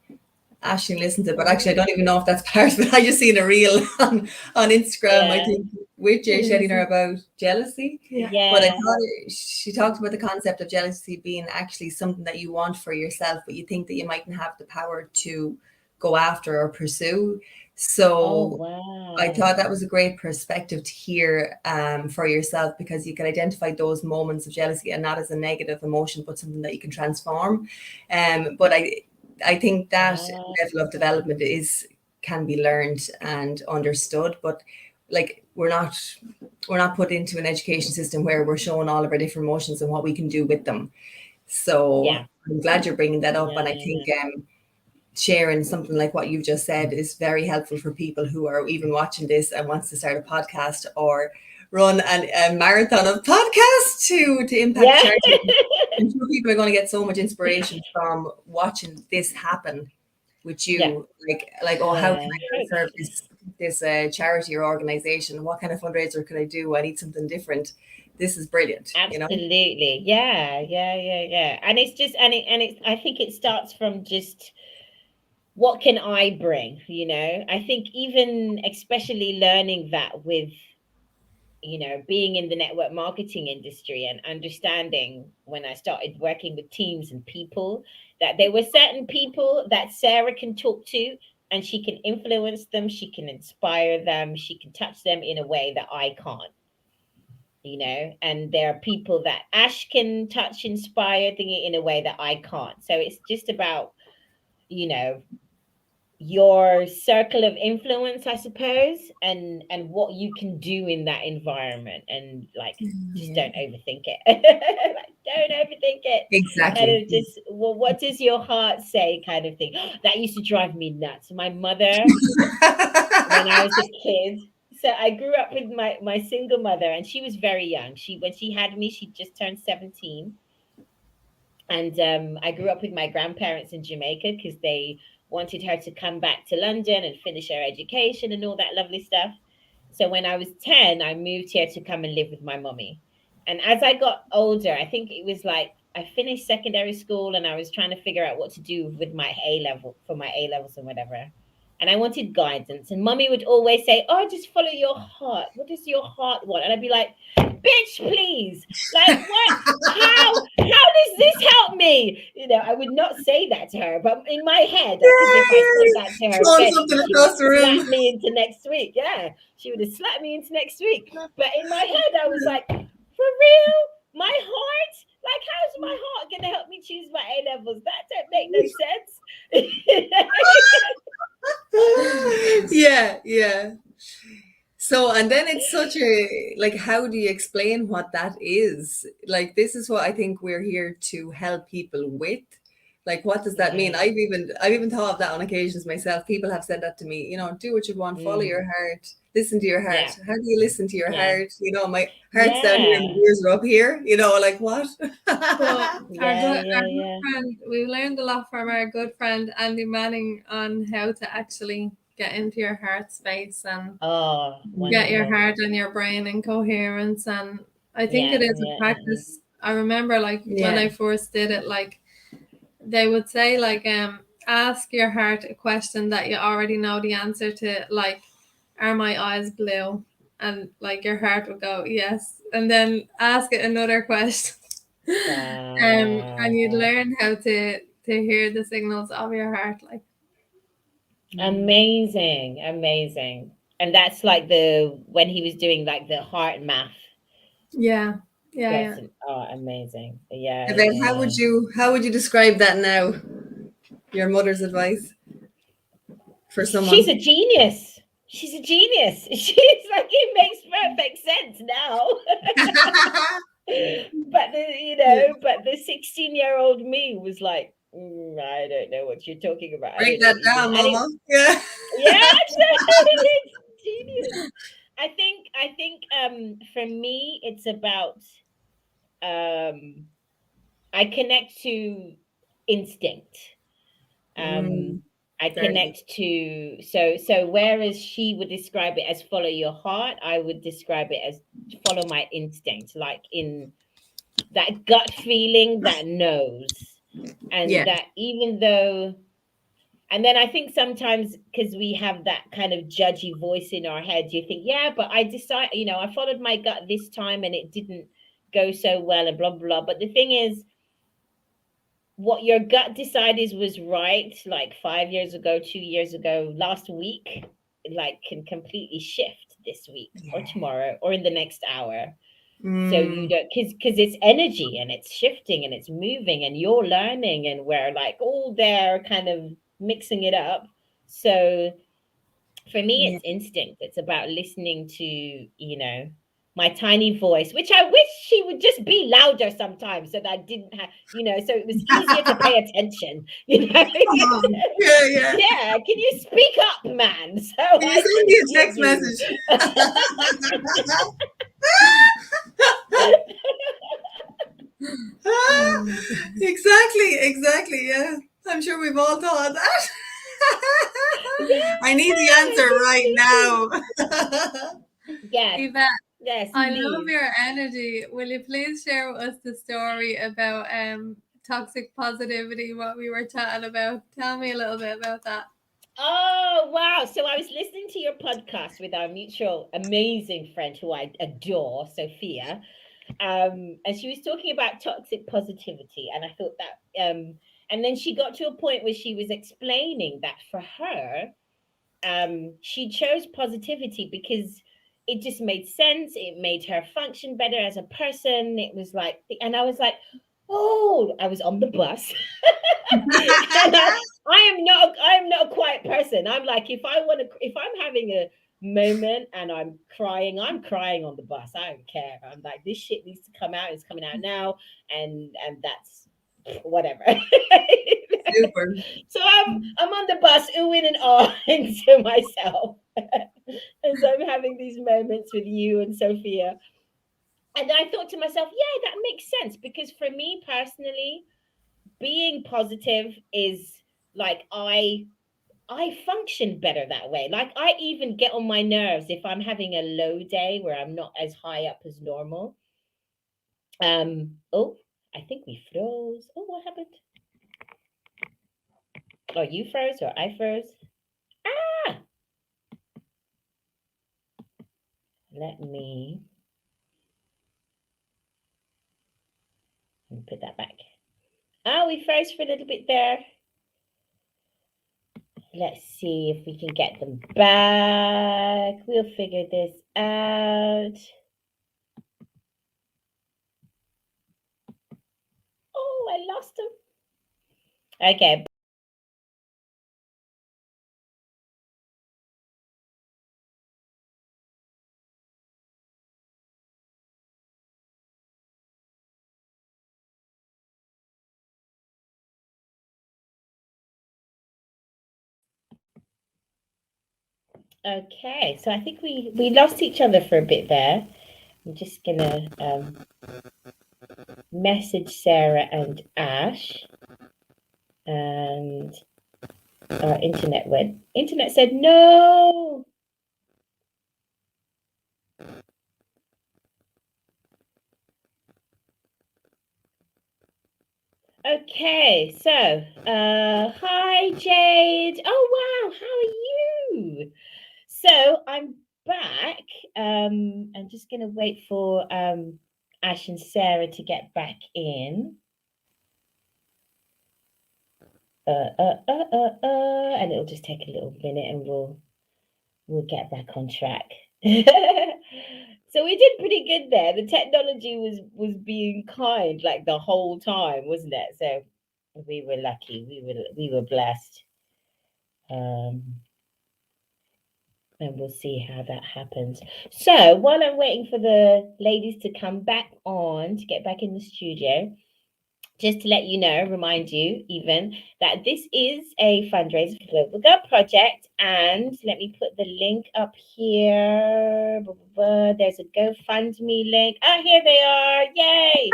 Ashley listened to, but actually I don't even know if that's part of it. I just seen a reel on Instagram, I
Yeah,
think, with Jay Shetty and her about jealousy.
Yeah.
But I
yeah.
thought she talked about the concept of jealousy being actually something that you want for yourself, but you think that you mightn't have the power to go after or pursue.
Oh,
So I
wow.
thought that was a great perspective to hear for yourself, because you can identify those moments of jealousy and not as a negative emotion, but something that you can transform. But I think that
Wow.
level of development can be learned and understood, but like we're not put into an education system where we're showing all of our different emotions and what we can do with them. So
Yeah.
I'm glad you're bringing that up, and I think
Yeah.
sharing something like what you've just said is very helpful for people who are even watching this and wants to start a podcast or run a marathon of podcasts to impact
Yeah.
charity. I'm sure people are going to get so much inspiration from watching this happen with
Yeah.
you. Like, oh, how can
Yeah.
I go and serve this charity or organization? What kind of fundraiser could I do? I need something different. This is brilliant.
Absolutely. Yeah. Yeah. Yeah. Yeah. And it's just, I think it starts from just, what can I bring? I think even especially learning that with, being in the network marketing industry, and understanding when I started working with teams and people, that there were certain people that Sarah can talk to, and she can influence them, she can inspire them, she can touch them in a way that I can't. And there are people that Ash can touch, inspire, thingy in a way that I can't. So it's just about, you know, your circle of influence, I suppose, and what you can do in that environment, and like, just
Yeah,
don't overthink it. Like, don't overthink it. Kind
exactly.
of just, well, what does your heart say, kind of thing. That used to drive me nuts. My mother, when I was a kid. So I grew up with my single mother, and she was very young. When she had me, she just turned 17. And I grew up with my grandparents in Jamaica because they wanted her to come back to London and finish her education and all that lovely stuff. So when I was 10, I moved here to come and live with my mommy. And as I got older, I think it was like I finished secondary school and I was trying to figure out what to do with my A level, for my A levels and whatever. And I wanted guidance. And mommy would always say, "Oh, just follow your heart. What does your heart want?" And I'd be like, "Bitch, please. Like, what? How does this help me?" I would not say that to her, but in my head, I think if I said that to her,
Throwing
bet
something
she would
across the room.
slap me into next week. Yeah, she would have slapped me into next week. But in my head, I was like, for real? My heart? Like, how's my heart going to help me choose my A levels? That don't make no sense.
Yeah, yeah. So, and then it's such a, like, how do you explain what that is? Like, this is what I think we're here to help people with. Like, what does that mean?
Yeah.
I've even thought of that on occasions myself. People have said that to me, do what you want, follow your heart, listen to your heart.
Yeah.
How do you listen to your
Yeah.
heart? My heart's down here and
Yeah.
my ears are up here, like what?
So
Yeah.
our good
Yeah.
friend, we learned a lot from our good friend Andy Manning on how to actually get into your heart space and
Oh,
get your
wonderful.
heart and your brain in coherence. And I think
Yeah.
it is a
Yeah.
practice. I remember like when
Yeah.
I first did it, like they would say like ask your heart a question that you already know the answer to, like, are my eyes blue? And like your heart would go yes, and then ask it another question. And you'd
Wow.
learn how to hear the signals of your heart, like.
Amazing. Amazing. And that's like when he was doing like the heart math
Yeah, yeah.
lesson. Oh, amazing. Yeah.
And then
Yeah.
how would you describe that now? Your mother's advice for
She's
someone.
a genius. She's a genius. She's like, it makes perfect sense now. But the 16-year-old me was like, I don't know what you're talking about. I
Break
don't know
that
what you mean.
down, mama. Yeah.
Yeah, it's genius. I think for me it's about um I connect to instinct.
Mm,
Um I
very good.
connect to so whereas she would describe it as follow your heart, I would describe it as follow my instinct, like in that gut feeling that knows.
Yeah.
And that even though and then I think sometimes because we have that kind of judgy voice in our head, you think, yeah, but I decide, I followed my gut this time and it didn't go so well and blah, blah, blah. But the thing is, what your gut decided was right, like 5 years ago, 2 years ago, last week, like can completely shift this week or
Yeah.
tomorrow or in the next hour. So you
Mm,
don't, because it's energy and it's shifting and it's moving and you're learning and we're like all there kind of mixing it up. So for me
yeah.
it's instinct. It's about listening to my tiny voice, which I wish she would just be louder sometimes so that I didn't have, so it was easier to pay attention.
Come on. Yeah, yeah.
Yeah, can you speak up, man, so
Can you
I
send
can
me a
hear
text
you?
message? Ah,
Mm.
exactly. Yeah. I'm sure we've all thought that. I need the
Yeah,
answer right
completely.
now.
Yes,
Yvette,
yes,
I love
please.
your energy. Will you please share with us the story about toxic positivity, what we were chatting about? Tell me a little bit about that.
Oh, wow. So I was listening to your podcast with our mutual amazing friend who I adore, Sophia. And she was talking about toxic positivity. And I thought that, and then she got to a point where she was explaining that for her, she chose positivity because it just made sense. It made her function better as a person. It was like, and I was like, oh, I was on the bus. And I am not a quiet person. I'm like, if I'm having a moment and I'm crying on the bus. I don't care. I'm like, this shit needs to come out. It's coming out now, and that's whatever.
Super.
So I'm on the bus, oohing and ahhing to myself, as I'm having these moments with you and Sophia. And I thought to myself, yeah, that makes sense because for me personally, being positive is like I function better that way. Like I even get on my nerves if I'm having a low day where I'm not as high up as normal. Oh, I think we froze. Oh, what happened? Oh, you froze or I froze? Ah, let me put that back. Oh, we froze for a little bit there. Let's see if we can get them back. We'll figure this out. I lost him. Okay. Okay, so I think we lost each other for a bit there. I'm just gonna message Sarah and Ash, and our internet said no. Okay, so hi Jade. Oh wow, how are you? So I'm back. I'm just gonna wait for Ash and Sarah to get back in. And it'll just take a little minute, and we'll get back on track. So we did pretty good there. The technology was being kind like the whole time, wasn't it? So we were lucky. We were blessed. And we'll see how that happens. So while I'm waiting for the ladies to come back on to get back in the studio, just to let you know, remind you even that this is a fundraiser for Global Girl Project. And let me put the link up here. There's a GoFundMe link. Oh, here they are. Yay.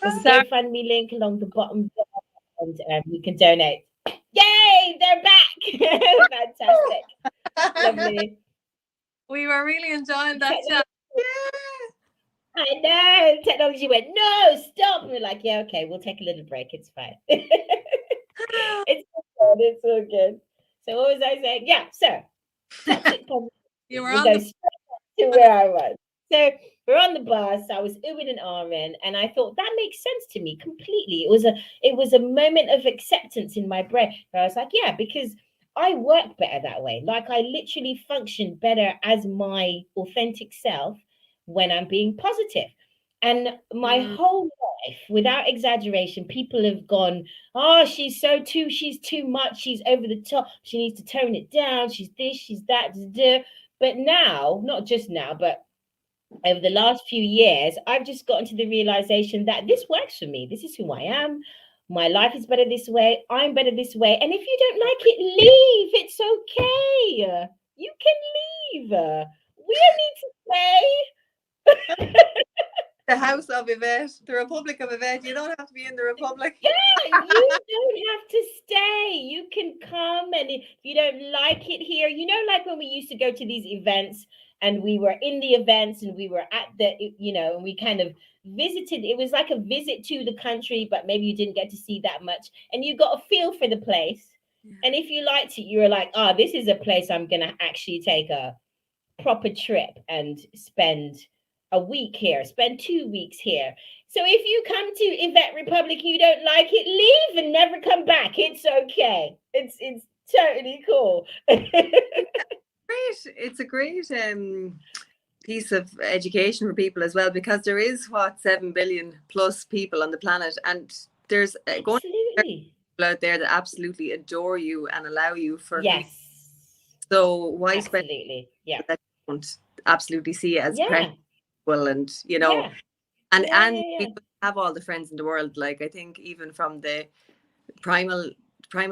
There's a GoFundMe link along the bottom and you can donate. Yay, they're back. Fantastic. Lovely.
We were really enjoying that chat.
I know. Technology went, no, stop. And we're like, yeah, okay, we'll take a little break. It's fine. It's so good. It's so good. So what was I saying? Yeah, so toxic positivity.
You were
We'll
on
go
the
straight to where I was. So we're on the bus. I was umming and ahhing, and I thought that makes sense to me completely. It was a moment of acceptance in my brain where I was like, yeah, because I work better that way. Like I literally function better as my authentic self when I'm being positive. And my whole life, without exaggeration, people have gone, oh, she's too much, she's over the top, she needs to tone it down, she's this, she's that. But now, not just now, but over the last few years, I've just gotten to the realization that this works for me. This is who I am. My life is better this way. I'm better this way. And if you don't like it, leave. It's okay. You can leave. We don't need to stay.
The house of Yvette, the Republic of Yvette. You don't have to be in the Republic.
Yeah, you don't have to stay. You can come, and if you don't like it here, like when we used to go to these events and we were in the events and we were at and we kind of visited. It was like a visit to the country, but maybe you didn't get to see that much, and you got a feel for the place. Yeah. And if you liked it, you were like, oh, this is a place I'm going to actually take a proper trip and spend a week here, spend 2 weeks here. So if you come to Yvette Republic, you don't like it, leave and never come back. It's okay. It's totally cool.
Great. It's a great piece of education for people as well, because there is 7 billion plus people on the planet, and there's going people out there that absolutely adore you and allow you for so why spend that you don't absolutely see it as practical, and and we have all the friends in the world. Like I think even from the primal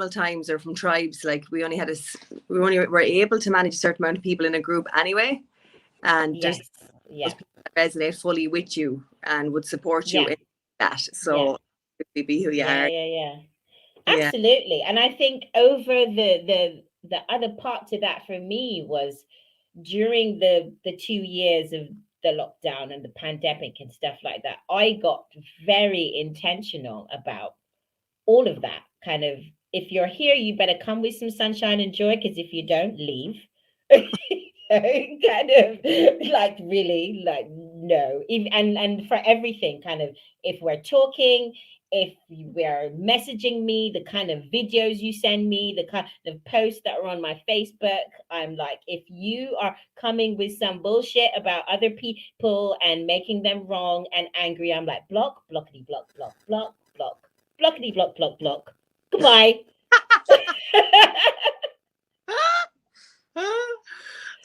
times or from tribes, like we only were able to manage a certain amount of people in a group anyway, and just those people that resonate fully with you and would support you in that. So be who you are.
Absolutely. And I think over the other part to that for me was during the 2 years of the lockdown and the pandemic and stuff like that, I got very intentional about all of that. Kind of, if you're here, you better come with some sunshine and joy, because if you don't, leave. Kind of like really like no. And for everything, kind of, if we're talking, if we're messaging me, the kind of videos you send me, the kind of posts that are on my Facebook, I'm like, if you are coming with some bullshit about other people and making them wrong and angry, I'm like, block, blockity, block, block, block, block. Blockity block, block, block. Goodbye.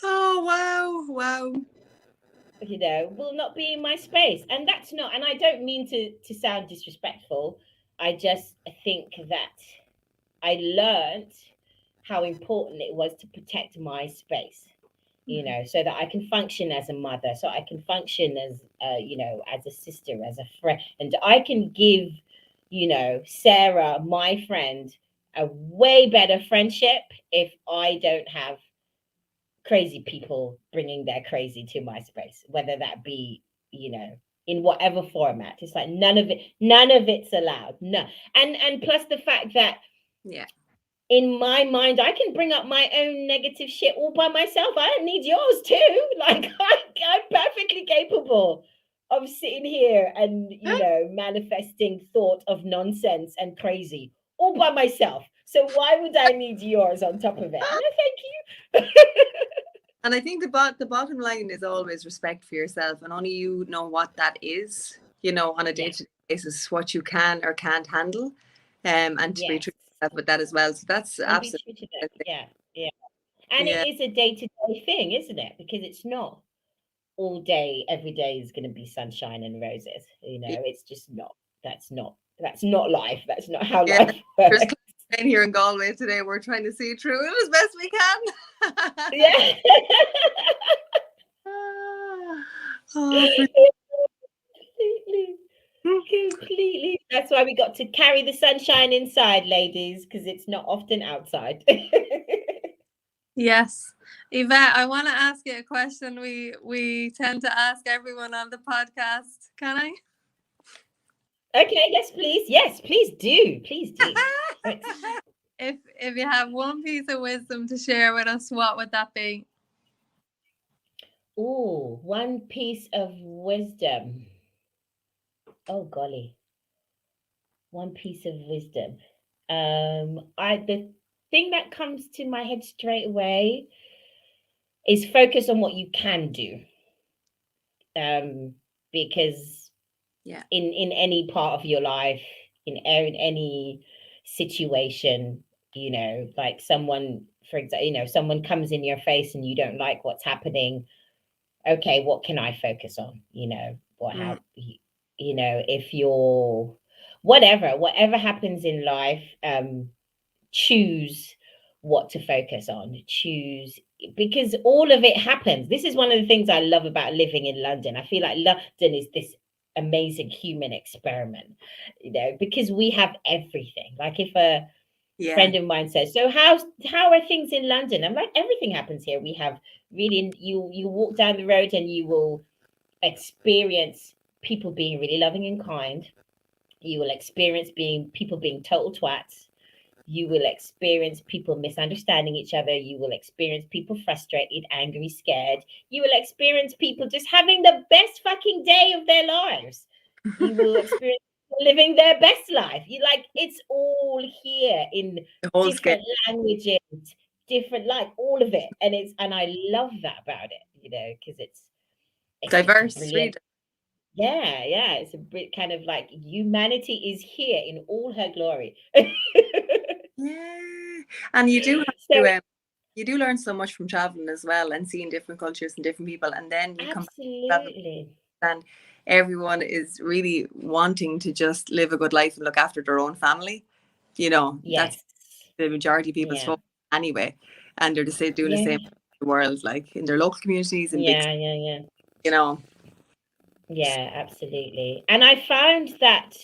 Oh, wow.
You know, will not be in my space. And that's not, and I don't mean to sound disrespectful. I just think that I learned how important it was to protect my space, you know, so that I can function as a mother, so I can function as, you know, as a sister, as a friend, and I can give, you know, Sarah, my friend, a way better friendship if I don't have crazy people bringing their crazy to my space, whether that be, you know, in whatever format. It's like none of it's allowed. No. And plus the fact that
Yeah.
in my mind, I can bring up my own negative shit all by myself. I don't need yours too. Like I'm perfectly capable of sitting here and, you know, manifesting thought of nonsense and crazy all by myself. So why would I need yours on top of it? No, thank you.
And I think the bottom line is always respect for yourself, and only you know what that is, you know, on a day-to-day basis, what you can or can't handle, and to be true to yourself with that as well. So that's
And be
absolutely,
true to that. Yeah, yeah. And
yeah,
it is a day-to-day thing, isn't it? Because it's not all day, every day is going to be sunshine and roses. You know, it's just not. That's not life. That's not how
yeah.
life
There's
works.
in here in Galway today. We're trying to see through it as best we can.
Yeah.
Oh,
Completely. Completely. That's why we got to carry the sunshine inside, ladies, because it's not often outside.
Yes. Yvette, I want to ask you a question we tend to ask everyone on the podcast. Can I?
Okay, yes, please. Yes, please do. Please do. Right.
If you have one piece of wisdom to share with us, what would that be?
Oh, one piece of wisdom. Oh golly. One piece of wisdom. The thing that comes to my head straight away is focus on what you can do. Because
yeah,
in any part of your life, in any situation, you know, like someone, for example, you know, someone comes in your face and you don't like what's happening. Okay, what can I focus on? You know, what
mm,
how you know, if you're whatever happens in life, choose what to focus on. Choose, because all of it happens. This is one of the things I love about living in London. I feel like London is this amazing human experiment, you know, because we have everything. Like if a
yeah.
friend of mine says, so how are things in London? I'm like, everything happens here. We have really, you walk down the road and you will experience people being really loving and kind. You will experience people being total twats. You will experience people misunderstanding each other. You will experience people frustrated, angry, scared. You will experience people just having the best fucking day of their lives. You will experience people living their best life. You like, it's all here in
The whole scale.
different languages, different, like all of it. And I love that about it, you know, because it's just a
Diverse,
brilliant. Yeah, it's a bit kind of like humanity is here in all her glory.
yeah. And you do have
So
to you do learn so much from traveling as well, and seeing different cultures and different people, and then you come back to travel
absolutely.
and everyone is really wanting to just live a good life and look after their own family. You know, that's
Yes.
the majority of people's
Yeah.
focus anyway, and they're just doing the same
Yeah.
in the world, like in their local communities and big,
Yeah.
you know.
Yeah, absolutely. And I found that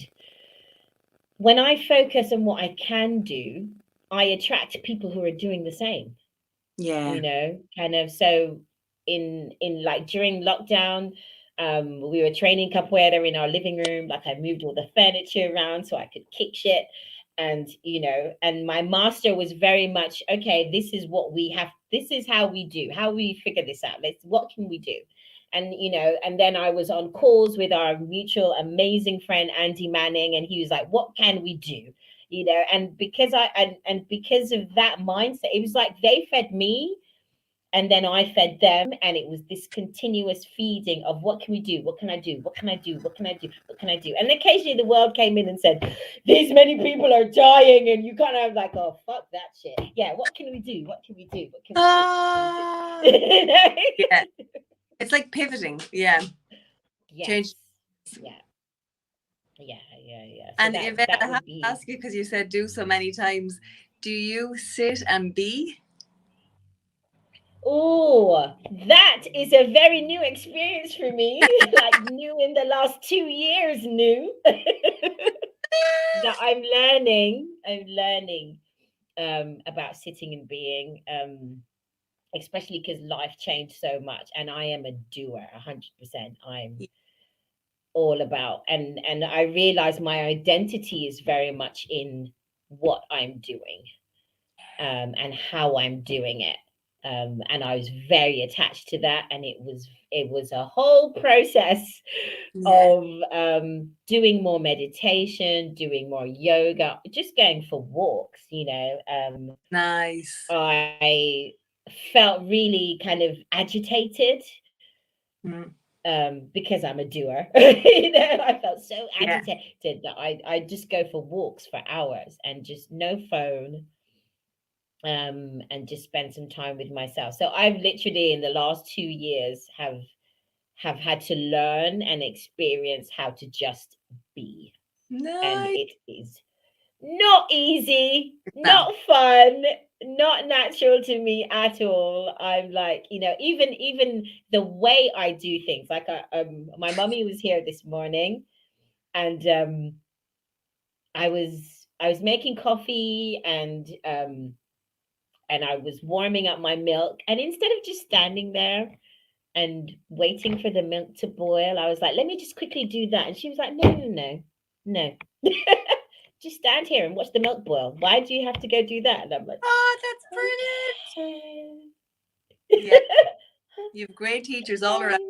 when I focus on what I can do, I attract people who are doing the same,
Yeah.
you know, kind of. So in like during lockdown, we were training capoeira in our living room. Like I moved all the furniture around so I could kick shit. And you know, and my master was very much, okay, this is what we have, this is how we do, how we figure this out, let's, what can we do? And you know, and then I was on calls with our mutual amazing friend Andy Manning, and he was like, what can we do? You know, and because I and because of that mindset, it was like they fed me and then I fed them, and it was this continuous feeding of what can we do? What can I do? What can I do? What can I do? What can I do? And occasionally the world came in and said, these many people are dying, and you kind of like, oh, fuck that shit. Yeah, what can we do? What can we do? What can we do? You know?
Yeah. It's like pivoting. Yeah.
Yes.
Change.
Yeah. So
And
that,
Yvette,
that
I
would
have
be.
to ask you, because you said do so many times, do you sit and be?
Oh, that is a very new experience for me. Like new in the last 2 years, new. That I'm learning. About sitting and being, especially because life changed so much, and I am a doer, 100%. I'm all about, and I realize my identity is very much in what I'm doing, and how I'm doing it. And I was very attached to that, and it was a whole process
Yeah.
of doing more meditation, doing more yoga, just going for walks.
Nice.
I felt really kind of agitated,
Mm.
because I'm a doer. I felt so
Yeah.
agitated that I just go for walks for hours and just no phone, and just spend some time with myself. So I've literally in the last 2 years have had to learn and experience how to just be. And
Nice.
it is not easy,
Now.
not fun, not natural to me at all. I'm like, even the way I do things. Like, my mummy was here this morning, and I was making coffee, and I was warming up my milk, and instead of just standing there and waiting for the milk to boil, I was like, let me just quickly do that. And she was like, no, no, no, no. Just stand here and watch the milk boil. Why do you have to go do that? And I'm like,
Oh, that's brilliant.
okay.
Yeah. You have great teachers all around,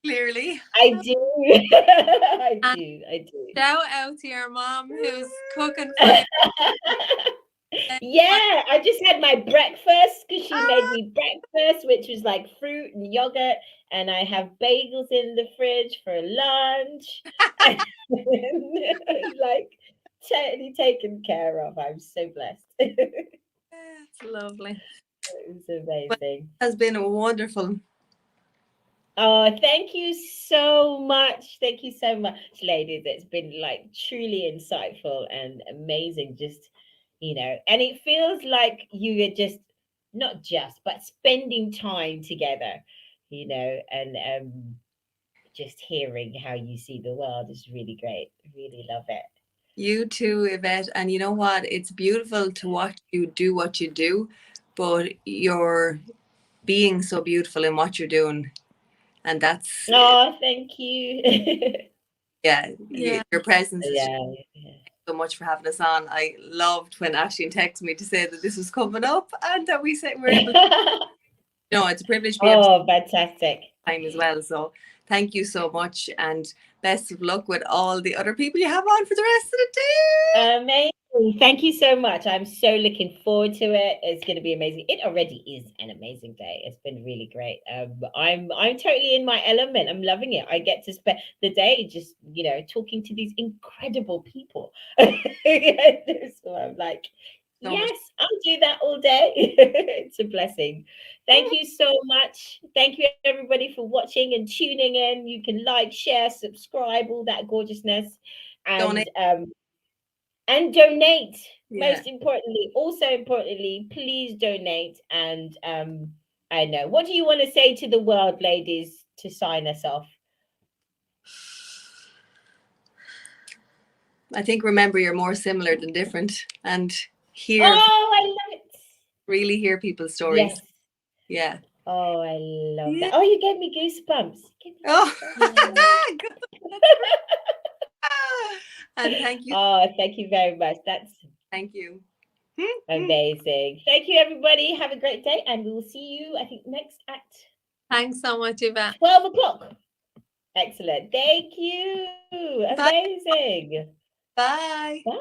clearly.
I do. I
And
do. I do.
shout out to your mom who's cooking for you.
Yeah, I just had my breakfast because she made me breakfast, which was like fruit and yogurt, and I have bagels in the fridge for lunch. Like totally taken care of. I'm so blessed. It
It's lovely.
was
Well,
amazing.
it has been wonderful.
Oh, thank you so much. Thank you so much, ladies. It's been like truly insightful and amazing. Just, and it feels like you are just not just, but spending time together, and just hearing how you see the world is really great. Really love it.
You too, Yvette. And you know what? It's beautiful to watch you do what you do, but you're being so beautiful in what you're doing. And that's,
Oh, thank you.
yeah,
Yeah.
your presence is
Yeah.
so much for having us on. I loved when Ashton texted me to say that this was coming up and that we're able to, it's a privilege to be able to
Oh, fantastic.
time as well. So thank you so much, and best of luck with all the other people you have on for the rest of the day.
Amazing. Thank you so much. I'm so looking forward to it. It's going to be amazing. It already is an amazing day. It's been really great. I'm totally in my element. I'm loving it. I get to spend the day just, talking to these incredible people. So I'm like,
So much.
yes, I'll do that all day. It's a blessing. Thank you so much. Thank you everybody for watching and tuning in. You can like, share, subscribe, all that gorgeousness.
Donate.
And donate.
Yeah.
Most importantly, also importantly, please donate. And I know, what do you want to say to the world, ladies, to sign us off?
I think remember you're more similar than different, and
Oh, I love it.
really hear people's stories.
Yes.
Yeah.
Oh, I love
Yeah.
that. Oh, you gave me goosebumps.
Oh,
Yeah.
good. And thank you.
Oh, thank you very much. That's
Thank you.
amazing. Thank you, everybody. Have a great day, and we will see you, I think, next at
Thanks so much, Yvette.
12 o'clock. Excellent. Thank you.
Bye.
Amazing.
Bye.
Bye.